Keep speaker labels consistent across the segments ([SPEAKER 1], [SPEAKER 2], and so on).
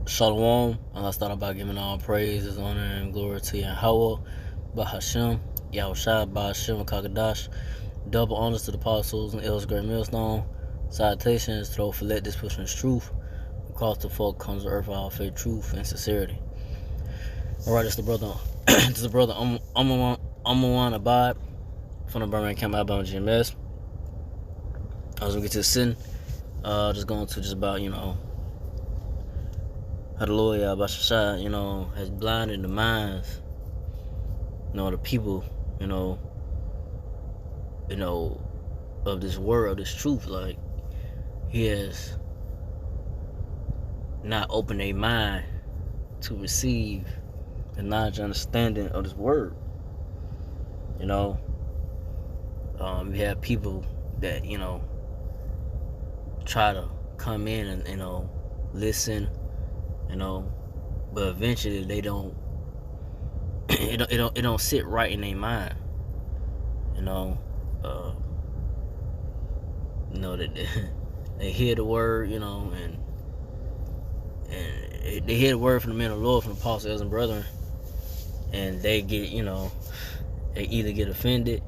[SPEAKER 1] Shalom. I start by giving all praises, honor, and glory to Yahweh, Bahashem, Yahushua, Bahashem, Kakadash. Double honors to the apostles and elders, great millstone. Salutations to those for let this pushing truth. Across the folk comes to earth, all faith, truth, and sincerity. Alright, it's the brother. This is the brother Amawan Abad from the Birmingham Camp, Alabama GMS. As we get to the sin, just going to just about, how the Lord Yahweh, has blinded the minds, the people, of this world, of this truth. Like, he has not opened their mind to receive the knowledge and understanding of this word. We have people that, try to come in and, listen, but eventually they don't, it don't sit right in their mind, that they hear the word, and they hear the word from the men of the Lord, from the apostles and brethren, and they get, they either get offended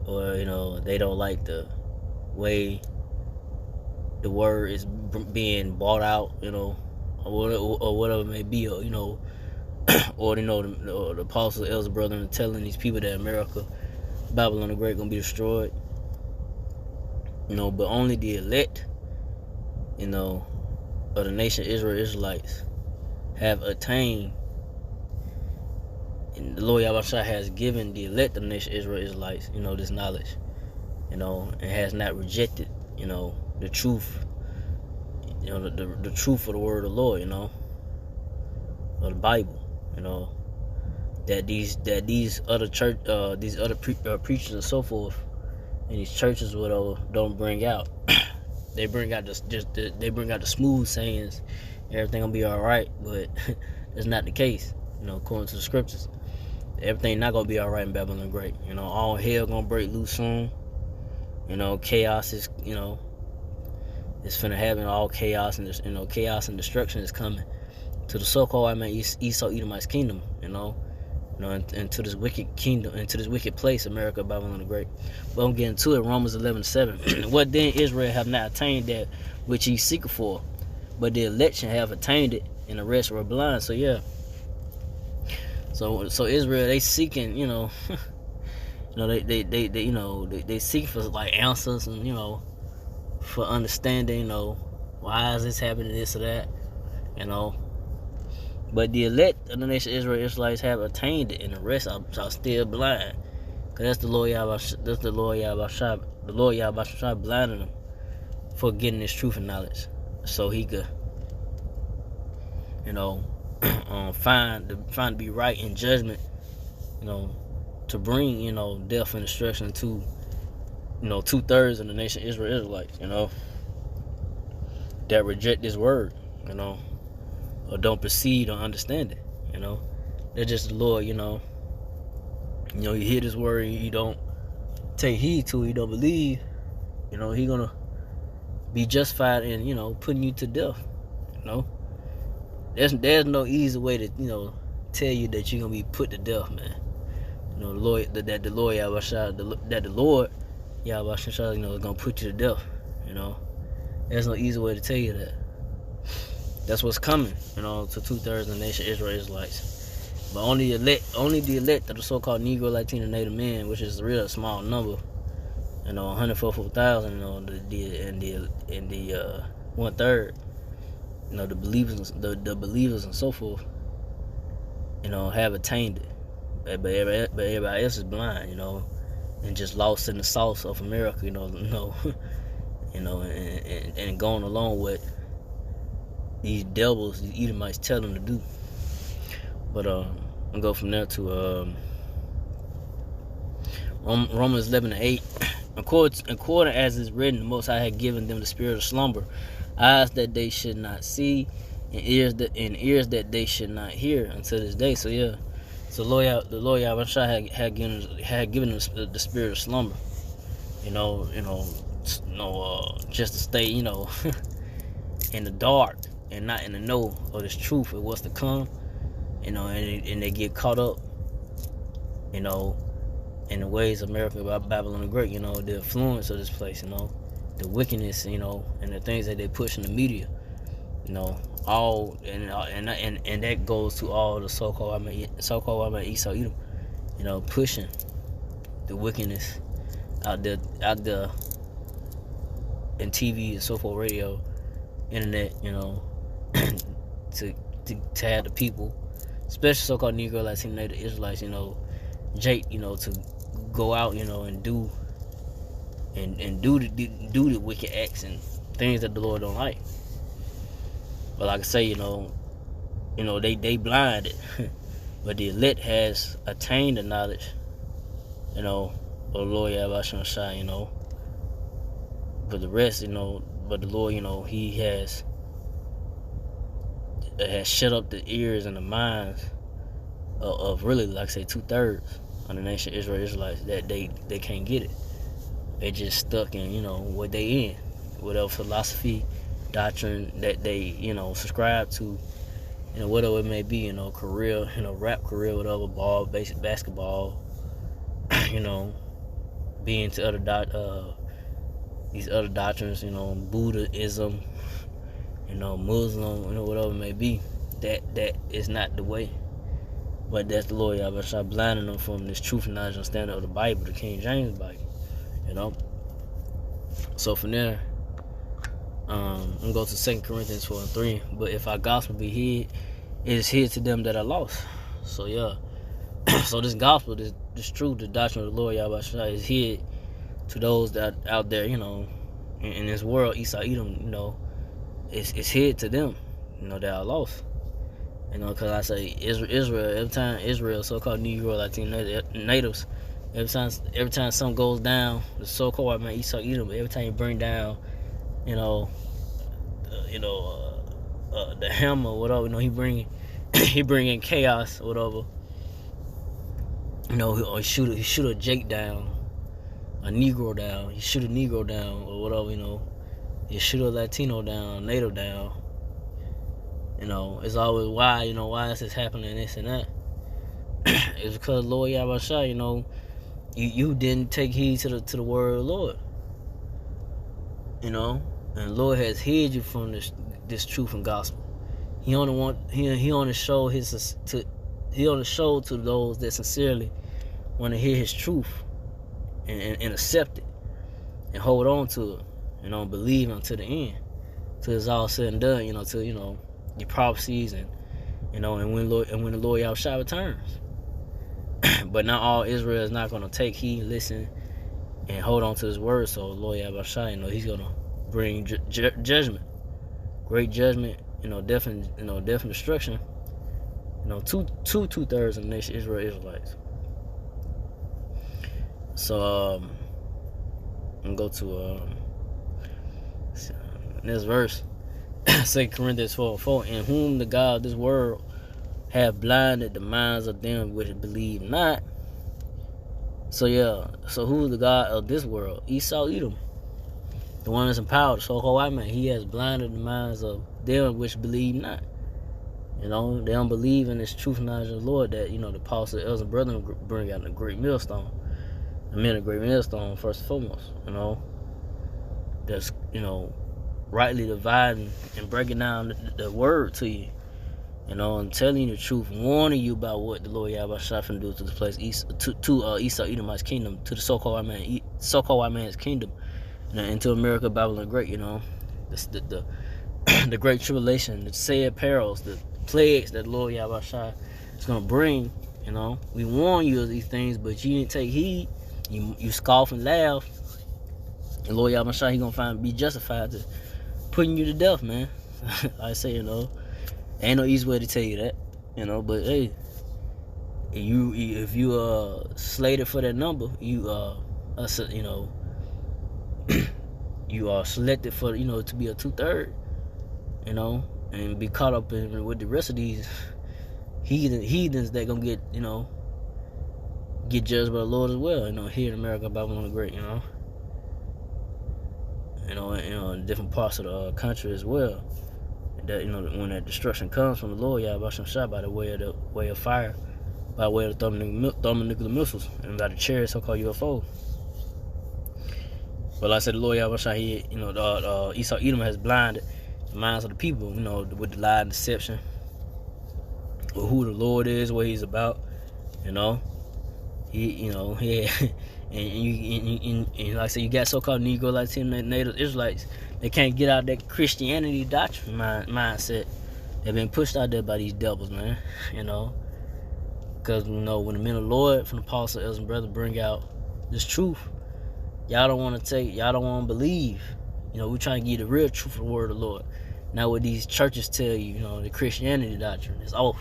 [SPEAKER 1] or, they don't like the way the word is being brought out, or whatever it may be, or, or the apostles, elders, brethren telling these people that America, Babylon the Great, gonna be destroyed. But only the elect, of the nation Israel, Israelites, have attained, and the Lord Yahweh has given the elect of the nation Israel, Israelites, this knowledge, and has not rejected, the truth, the truth of the word of the Lord, of the Bible, that these other church, these other preachers and so forth, and these churches don't bring out. They bring out the smooth sayings, everything gonna be all right, but that's not the case. According to the scriptures, everything not gonna be all right in Babylon the Great. All hell gonna break loose soon. Chaos is, it's finna happen. All chaos and chaos and destruction is coming to the so-called Esau Edomite's kingdom. Into this wicked kingdom, into this wicked place, America, Babylon the Great. But I'm getting to it. Romans 11:7. What then Israel have not attained that which he seeketh for, but the election have attained it, and the rest were blind. So yeah. So Israel, they seeking, they seek for like answers and for understanding, why is this happening, this or that, But the elect of the nation Israel, Israelites have attained it, and the rest are still blind. Cause that's the Lord Yahweh. That's the Lord Yahweh. The Lord Yahweh blinding them for getting this truth and knowledge, so he could, find to be right in judgment, to bring, death and destruction to, 2/3 of the nation Israel, Israelites, that reject this word, or don't perceive or understand it, They're just the Lord, you hear this word and you don't take heed to it, you don't believe, He gonna be justified in, putting you to death, There's no easy way to, tell you that you're gonna be put to death, man. The Lord, that the Lord Yahweh, that the Lord Yahweh, is gonna put you to death, There's no easy way to tell you that. That's what's coming, to 2/3 of the nation Israel, Israelites. But only the elect of the so-called Negro, Latino, Native men, which is a real small number, 144,000, in the 1/3, the believers and so forth, have attained it. But everybody else is blind, and just lost in the sauce of America, and going along with these devils, these Edomites tell them to do. But I'll go from there to Romans 11:8. According as is written, the Most High had given them the spirit of slumber, eyes that they should not see, and ears that they should not hear until this day. So yeah, so the Lord Yahweh had given them the spirit of slumber. Just to stay, in the dark, and not in the know of this truth of what's to come, you know, and they get caught up, you know, in the ways of America about Babylon the Great, you know, the influence of this place, you know, the wickedness, you know, and the things that they push in the media, you know, all and that goes to all the so-called Esau Edom, you know, pushing the wickedness out there in TV and so forth, radio, internet, you know, to have the people, especially so-called Negro, Latino, Native Israelites, you know, you know, to go out, you know, and do the wicked acts and things that the Lord don't like. But like I say, you know, they blinded, but the elect has attained the knowledge, you know, of the Lord Yahweh Shai, you know. But the rest, you know, but the Lord, you know, He has shut up the ears and the minds of really, like I say, 2/3 of the nation Israelites, that they can't get it. They just stuck in, you know, what they in, whatever philosophy, doctrine that they, you know, subscribe to, you know, whatever it may be, you know, career, you know, rap career, whatever, ball, basic basketball, you know, being to these other doctrines, you know, Buddhism, you know, Muslim, you know, whatever it may be. That is not the way. But that's the Lord Yahweh blinding them from this truth and knowledge and understanding of the Bible, the King James Bible, you know. So from there, I'm going to go to 2 Corinthians 4:3. But if our gospel be hid, it is hid to them that are lost. So yeah. So this gospel, this truth, the doctrine of the Lord Yahweh is hid to those that out there, you know, in this world, Esau Edom, you know, it's hid to them, you know, that are lost. You know, because I say Israel, every time Israel, so-called Negro, Latino natives, every time something goes down, the so-called Esau Edom, every time you bring down, you know, the hammer, whatever, you know, he bring in chaos, whatever. You know, he shoot a Jake down, a Negro down. He shoot a Negro down, or whatever. You know, he shoot a Latino down, Native down. You know, it's always why. You know, why is this happening? This and that. It's because Lord Yahweh Shai, you know, you didn't take heed to the word of the Lord. You know, and the Lord has hid you from this truth and gospel. He only showed to those that sincerely want to hear His truth and accept it and hold on to it, you know, believe until the end, till it's all said and done, you know, till, you know, your prophecies and, you know, and when the Lord Yahweh returns. But not all Israel is not going to take heed, listen, and hold on to His word. So Lord Yahweh, you know, He's going to bring judgment, great judgment, you know, definite destruction. You know, 2/3 of the nation Israelites. So I'm gonna go to this verse, 2 Corinthians 4:4. In whom the God of this world have blinded the minds of them which believe not. So yeah, so who is the God of this world? Esau Edom, the one that's in power, the so-called white man. He has blinded the minds of them which believe not. You know, they don't believe in this truth and knowledge of the Lord that, you know, the apostle, elders, and brethren bring out in the great millstone. The men of great millstone, first and foremost, you know. That's, you know, rightly dividing and breaking down the word to you. You know, and telling you the truth, warning you about what the Lord Yahweh Shai finna do to this place, to Esau Edomite's kingdom, to the so-called white man's kingdom, you know, into America, Babylon the Great, you know. The great tribulation, the sad perils, the plagues that the Lord Yahweh Shai is going to bring, you know. We warn you of these things, but you didn't take heed. You scoff and laugh. And Lord Yahweh Shai, He going to be justified to putting you to death, man. I say, you know, ain't no easy way to tell you that, you know. But hey, if you slated for that number, you know, you are selected for, you know, to be a 2/3, you know, and be caught up in with the rest of these heathens that gonna get, you know, get judged by the Lord as well, you know, here in America, Babylon the Great, you know, in different parts of the country as well, that when that destruction comes from the Lord Yahweh Shah by the way of fire, by way of the thermonuclear missiles, and by the chariot so-called UFO. But like I said, the Lord Yahweh Shah, Esau Edom has blinded the minds of the people, with the lie and deception, with who the Lord is, what He's about, He, and like I said, you got so-called Negro Latino Native Israelites. They can't get out that Christianity doctrine mindset. They've been pushed out there by these devils, man. Because when the men of the Lord from the apostle, elders, and brothers bring out this truth, y'all don't want to believe. We're trying to give you the real truth of the word of the Lord. Now what these churches tell you, the Christianity doctrine is off.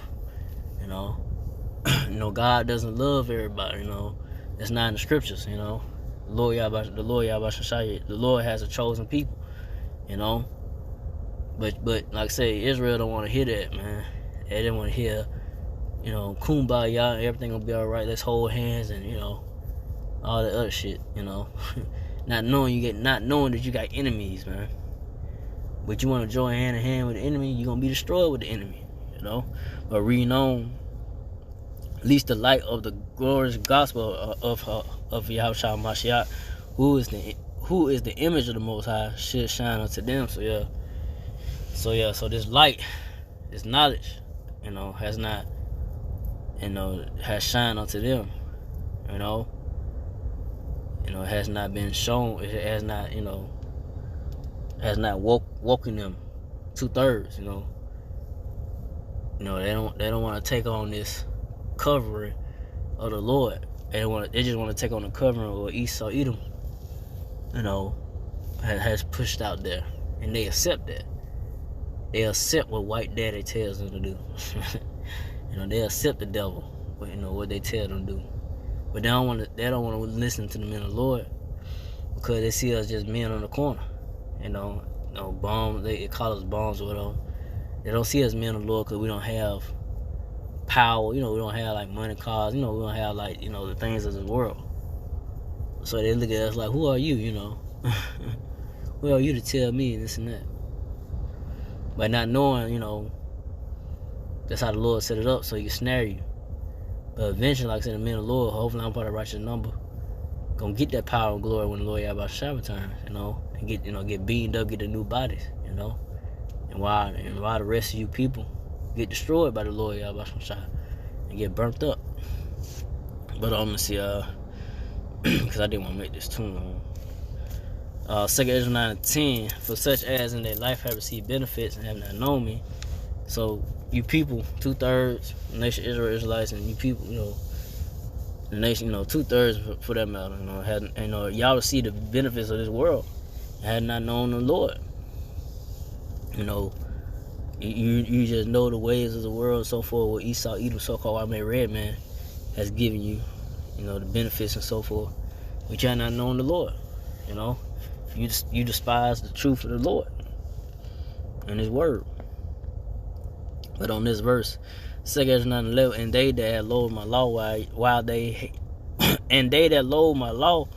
[SPEAKER 1] God doesn't love everybody. That's not in the scriptures. The Lord Yahweh Shai, the Lord has a chosen people. But like I say, Israel don't want to hear that, man. They didn't want to hear, kumbaya, everything gonna be all right. Let's hold hands and all that other shit. Not knowing that you got enemies, man. But you want to join hand in hand with the enemy, you're gonna be destroyed with the enemy. But reading on, at least the light of the glorious gospel of Yahushua Mashiach, who is the image of the Most High, should shine unto them. So this light, this knowledge, has not, has shined unto them. It has not been shown. It has not, has not woken them 2/3. They don't want to take on this covering of the Lord. They just want to take on the covering of Esau Edom, has pushed out there, and they accept that. They accept what white daddy tells them to do. They accept the devil, what they tell them to do. But they don't want to listen to the men of the Lord, because they see us just men on the corner. Bombs. They call us bombs or whatever. They don't see us men of the Lord because we don't have power. We don't have like money, cars. We don't have like the things of this world. So they look at us like, who are you? Who are you to tell me this and that? But not knowing, that's how the Lord set it up, so He can snare you. But eventually, like I said, the men of the Lord, hopefully I'm part of the righteous number, gonna get that power and glory when the Lord Yahweh Shah returns, and get beamed up, get the new bodies, and while the rest of you people get destroyed by the Lord Yahweh Shah and get burnt up. But I'm gonna see, because I didn't want to make this too long. 2 Ezra 9:10, for such as in their life have received benefits and have not known me. So you people, 2/3, the nation Israel, Israelites, and you people, the nation, 2/3 for that matter, y'all will see the benefits of this world and had not known the Lord. You just know the ways of the world and so forth, what Esau Edom, so-called white man, red man, has given you, the benefits and so forth. But you have not known the Lord, You despise the truth of the Lord and His word. But on this verse, 2 Ezra 9:11, and they that loathe my law while they and they that loathe my law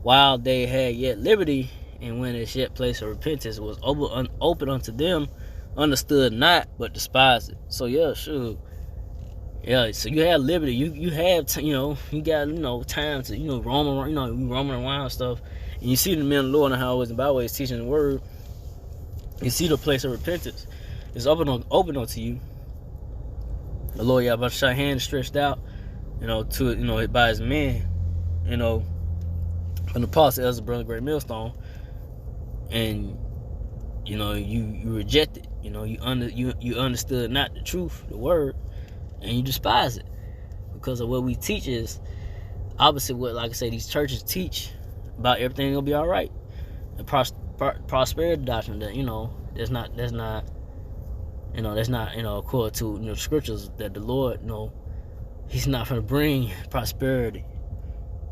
[SPEAKER 1] while they had yet liberty, and when its yet place of repentance was open unto them, understood not, but despised it. So sure. So you have liberty. You have you got time to roam around. You roaming around and stuff. And you see the men of the Lord and how and byways teaching the word. You see the place of repentance. It's open unto you. The Lord Yahweh Shai hand stretched out, to by His men, from the apostle, elders, brother, great millstone, and you rejected. You understood not the truth, the word, and you despise it because of what we teach is opposite what, like I say, these churches teach about everything gonna be all right. The prosperity doctrine that that's not according to the scriptures, that the Lord He's not gonna bring prosperity.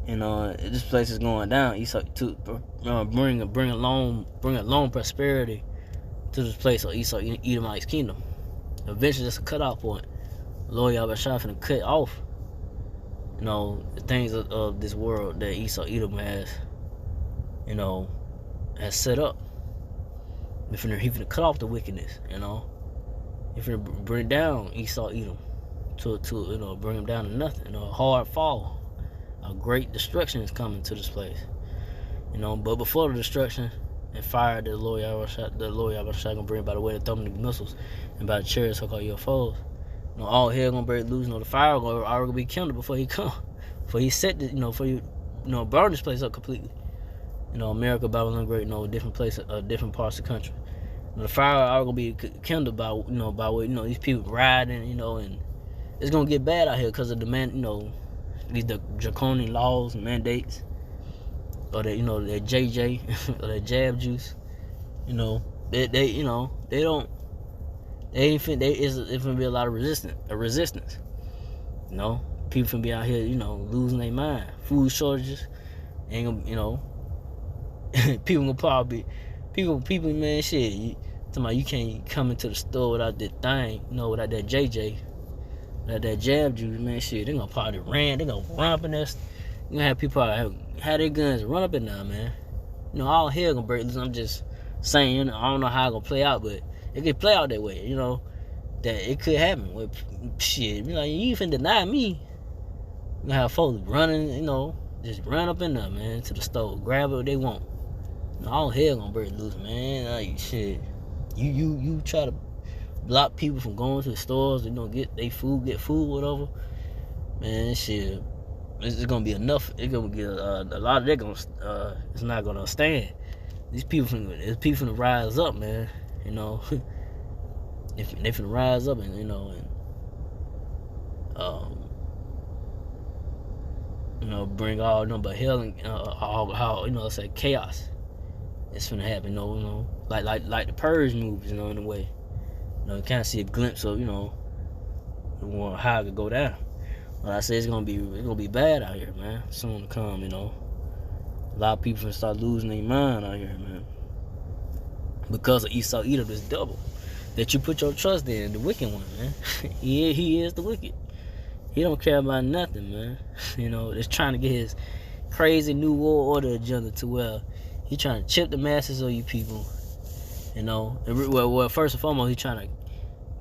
[SPEAKER 1] This place is going down. He's to bring along prosperity to this place of Esau Edomite's kingdom. Eventually, that's a cutoff point. The Lord Yahweh Shai finna cut off the things of this world that Esau Edom has set up. He finna cut off the wickedness, If you bring down Esau, Edom, to bring him down to nothing, a hard fall, a great destruction is coming to this place, But before the destruction and fire that the Lord Yahweh gonna bring by the way of thermal missiles and by the chariots so-called UFOs, all hell gonna break loose. The fire gonna be kindled before he come, before he set the, before you, burn this place up completely. America, Babylon Great, different places, different parts of the country. The fire are gonna be kindled by by way these people riding, and it's gonna get bad out here because of the these draconian laws and mandates, or that that JJ or that jab juice, it's gonna be a lot of resistance. People finna be out here, losing their mind. Food shortages, ain't gonna, people gonna probably people, man, shit. Talking about you can't come into the store without that thing, without that JJ, without that jab juice, man, shit. They gonna probably they gonna run up in this. You gonna have people have their guns run up in there, man. All hell gonna break loose. I'm just saying, I don't know how it's gonna play out, but it could play out that way, that it could happen. With shit, you ain't finna deny me. You gonna have folks running, just run up in there, man, to the store, grab what they want. All hell gonna break loose, man. Like, shit. You try to block people from going to the stores, get their food, whatever. Man, shit. It's gonna be enough. It's gonna get a lot of that gonna. It's not gonna stand. These people finna rise up, man. They finna rise up and bring all but hell and all let's say chaos. It's finna happen, like the Purge movies, in a way. You kind of see a glimpse of, how it could go down. But I say it's gonna be bad out here, man. Soon to come, A lot of people finna start losing their mind out here, man. Because of Esau Edom, this double that you put your trust in, the wicked one, man. he is the wicked. He don't care about nothing, man. Just trying to get his crazy new world order agenda to where he trying to chip the masses of you people, Well, first and foremost, he trying to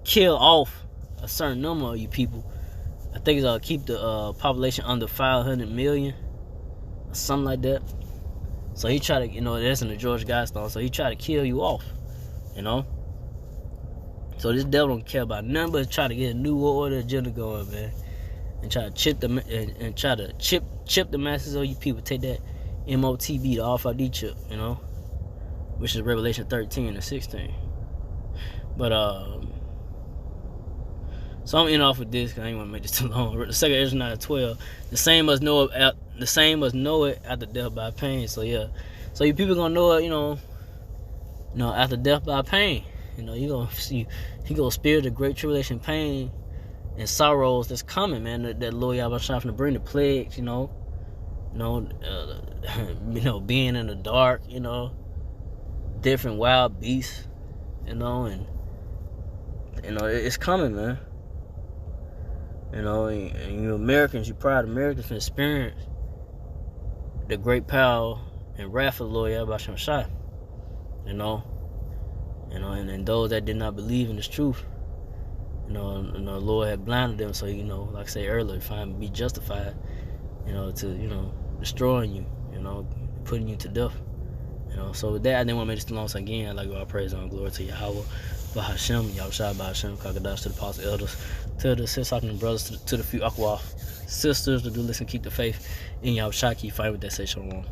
[SPEAKER 1] kill off a certain number of you people. I think it's keep the population under 500 million, or something like that. So he try to, that's in the George Guidestone. So he try to kill you off, So this devil don't care about nothing but try to get a new world order agenda going, man, and try to chip the masses of you people. Take that MOTB, the RFID chip, which is Revelation 13 and 16. But so I'm in off with this because I ain't want to make this too long. The second Ezra 9:12, the same must know it after death by pain. So yeah, so you people gonna know it, after death by pain. You gonna see, he gonna spear the great tribulation, pain and sorrows that's coming, man. That Lord Yahweh trying to bring the plagues, being in the dark, different wild beasts, and it's coming, man. And you Americans, you proud Americans can experience the great power and wrath of the Lord Yahweh Shai. And those that did not believe in this truth, the Lord had blinded them, so like I said earlier, be justified, to destroying you, putting you to death. So with that, I didn't want to make this too long. So again, I'd like to give all praise and glory to Yahweh, Bahashem, Yahushua, Bahashem, Kakadash, to the apostles, elders, to the sisters and brothers, to the few Akwaf sisters, to do listen, keep the faith in Yahushua, keep fighting with that, say shalom.